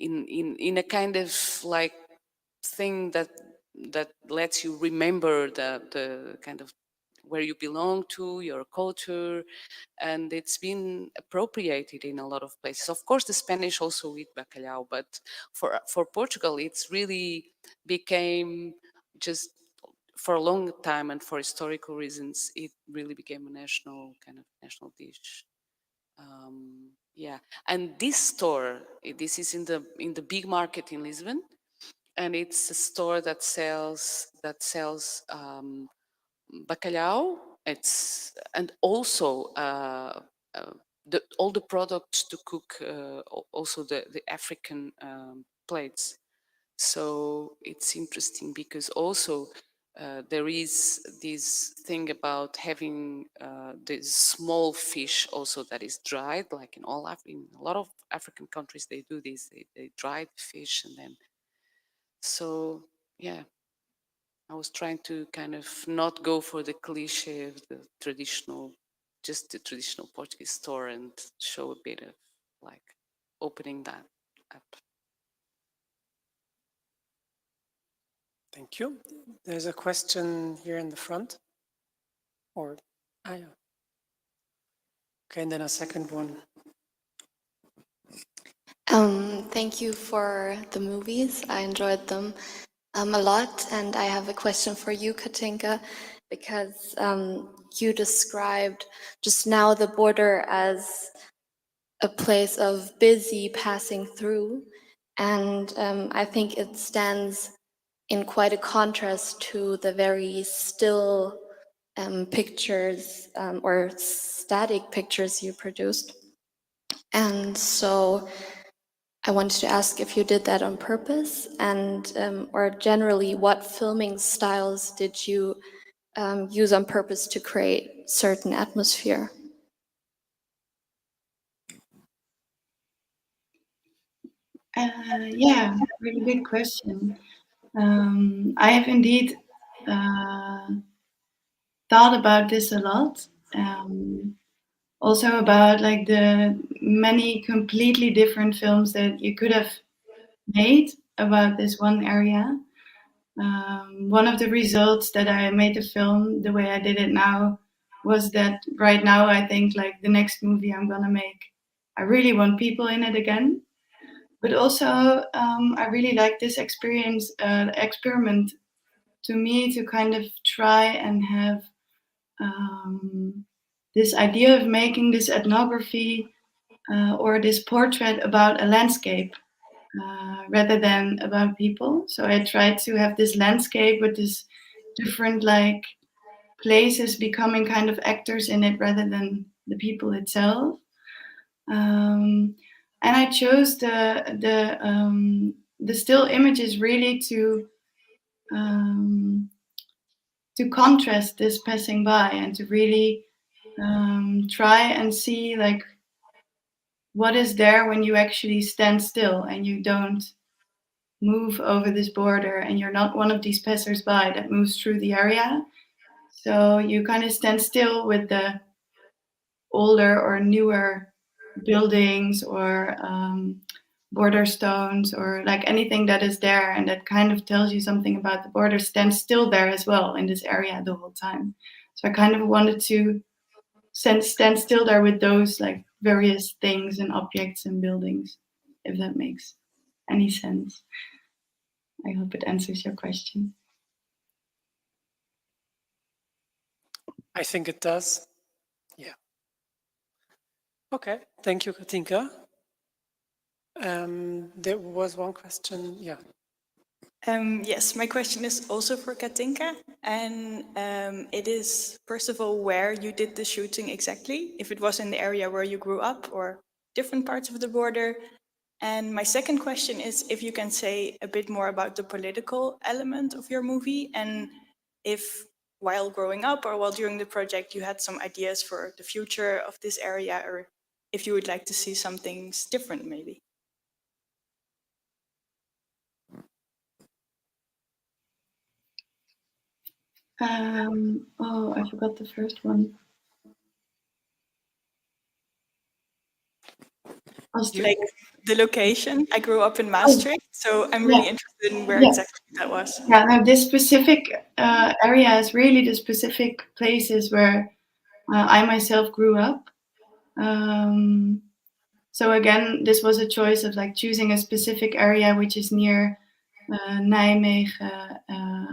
in a kind of like thing that lets you remember the kind of where you belong to, your culture, and it's been appropriated in a lot of places. Of course, the Spanish also eat bacalhau, but for Portugal, it's really became just for a long time, and for historical reasons, it really became a national dish. Yeah, and this store, this is in the big market in Lisbon, and it's a store that sells bacalhau. It's and also all the products to cook, also the African plates. So it's interesting because also there is this thing about having this small fish also that is dried, like in a lot of African countries they do this. They dry the fish and then. So yeah, I was trying to kind of not go for the cliche of just the traditional Portuguese store, and show a bit of like opening that up. Thank you. There's a question here in the front. Yeah. Okay, and then a second one. Thank you for the movies. I enjoyed them a lot, and I have a question for you, Katinka, because you described just now the border as a place of busy passing through, and I think it stands in quite a contrast to the very still pictures or static pictures you produced. And so I wanted to ask if you did that on purpose, and or generally, what filming styles did you use on purpose to create certain atmosphere? Yeah, really good question. I have indeed thought about this a lot. Also about like the many completely different films that you could have made about this one area. One of the results that I made the film the way I did it now was that right now I think like the next movie I'm gonna make, I really want people in it again. But also I really like this experiment to me to kind of try and have this idea of making this ethnography or this portrait about a landscape rather than about people. So I tried to have this landscape with this different like places becoming kind of actors in it rather than the people itself. And I chose the still images really to contrast this passing by and to really try and see like what is there when you actually stand still and you don't move over this border and you're not one of these passersby that moves through the area. So you kind of stand still with the older or newer buildings or border stones or like anything that is there and that kind of tells you something about the border stands still there as well in this area the whole time. So I kind of wanted to stand still there with those like various things and objects and buildings, if that makes any sense. I hope it answers your question. I think it does. Yeah. Okay, thank you, Katinka. There was one question, yeah. Yes, my question is also for Katinka, and it is, first of all, where you did the shooting exactly, if it was in the area where you grew up or different parts of the border. And my second question is if you can say a bit more about the political element of your movie, and if while growing up or while during the project you had some ideas for the future of this area, or if you would like to see some things different maybe. I forgot the first one. You- like the location. I grew up in Maastricht, so I'm really interested in where Yeah. exactly that was. Yeah, no, this specific area is really the specific places where I myself grew up. So again, this was a choice of like choosing a specific area which is near Nijmegen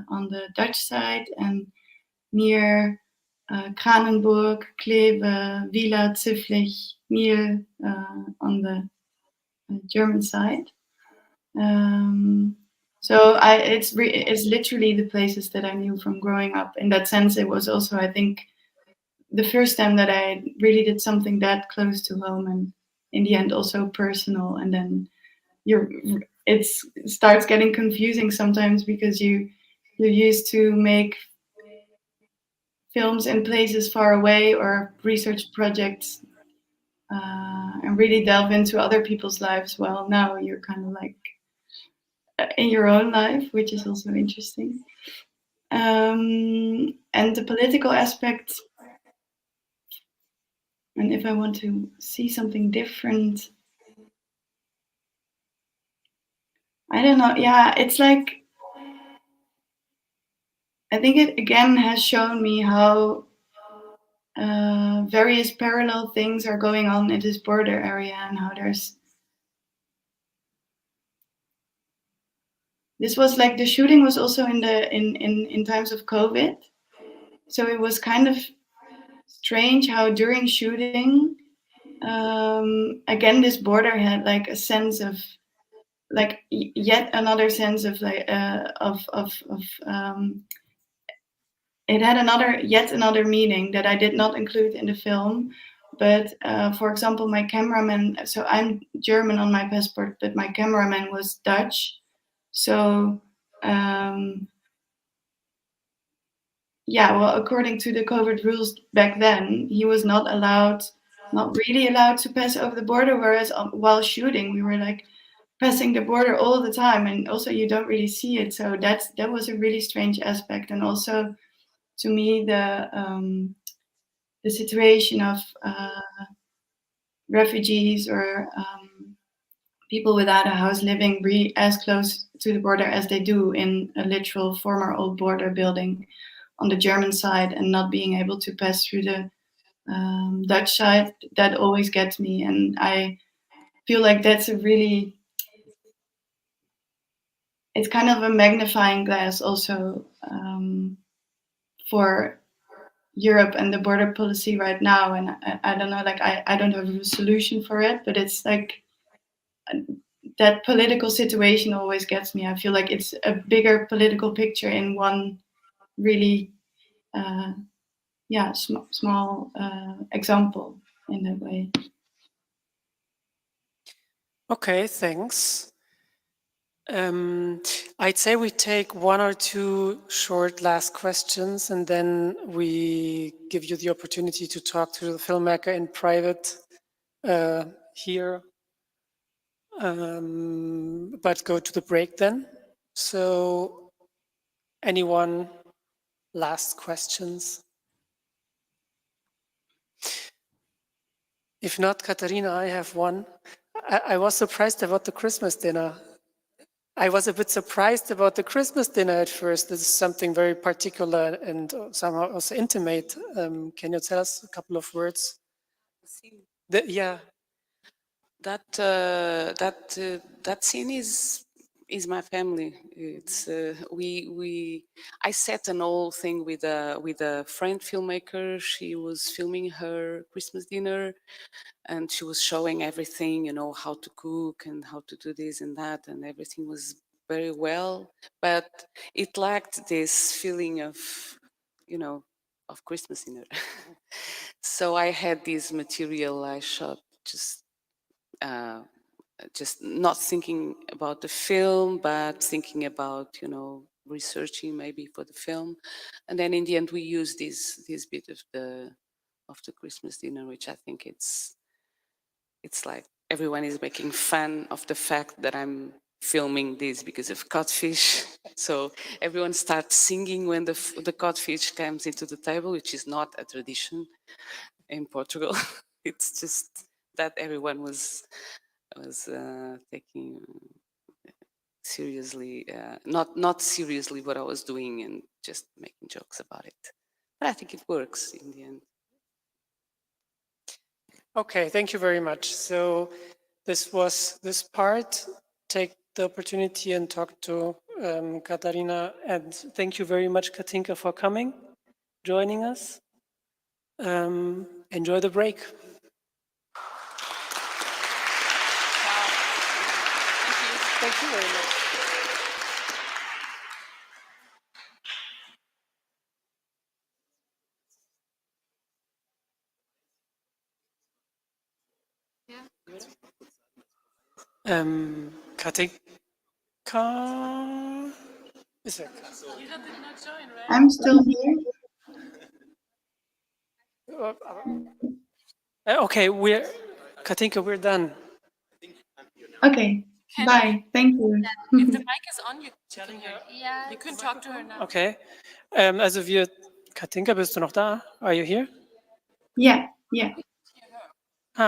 on the Dutch side and near Kranenburg, Kleve, Wieler, Züfflich, Miel on the German side. So it's literally the places that I knew from growing up. In that sense, it was also, I think, the first time that I really did something that close to home and in the end also personal. And then it starts getting confusing sometimes because you're used to make films in places far away or research projects and really delve into other people's lives. Well, now you're kind of like in your own life, which is also interesting. And the political aspect, and if I want to see something different, I don't know. Yeah, it's like, I think it again has shown me how various parallel things are going on in this border area and how this was like the shooting was also in times of COVID. So it was kind of strange how during shooting, again, this border had like a sense of like yet another sense of like it had yet another meaning that I did not include in the film. But for example, my cameraman, so I'm German on my passport, but my cameraman was Dutch. So yeah, well, according to the COVID rules back then, he was not really allowed to pass over the border. Whereas while shooting, we were like passing the border all the time, and also you don't really see it. So that was a really strange aspect, and also to me the situation of refugees or people without a house living as close to the border as they do in a literal former old border building on the German side and not being able to pass through the Dutch side, that always gets me. And I feel like that's it's kind of a magnifying glass also for Europe and the border policy right now. And I don't know, like I don't have a solution for it, but it's like that political situation always gets me. I feel like it's a bigger political picture in one really small example in that way. Okay, thanks. I'd say we take one or two short last questions and then we give you the opportunity to talk to the filmmaker in private here, but go to the break then. So anyone, last questions? If not, Catarina, I have one. I was surprised about the Christmas dinner. I was a bit surprised about the Christmas dinner at first. This is something very particular and somehow also intimate. Can you tell us a couple of words? Yeah. That scene is my family. It's I set an old thing with a friend filmmaker. She was filming her Christmas dinner, and she was showing everything, how to cook and how to do this and that, and everything was very well, but it lacked this feeling of of Christmas dinner. So I had this material I shot just not thinking about the film, but thinking about researching maybe for the film, and then in the end we use this bit of the Christmas dinner, which I think it's like everyone is making fun of the fact that I'm filming this because of codfish. So everyone starts singing when the codfish comes into the table, which is not a tradition in Portugal. It's just that everyone was taking seriously, not seriously what I was doing and just making jokes about it. But I think it works in the end. Okay, thank you very much. So this was this part. Take the opportunity and talk to Catarina, and thank you very much, Katinka, for coming, joining us. Enjoy the break. Thank you very much. Katinka is it? I'm still here. Okay, Katinka, we're done. Okay, bye. Thank you. If the mic is on, you can talk to her now. Okay. Also Katinka, bist du noch da? Are you here? Yeah, yeah.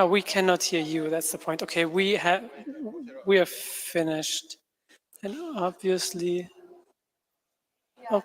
We cannot hear you. That's the point. Okay, we are finished, and obviously. Oh,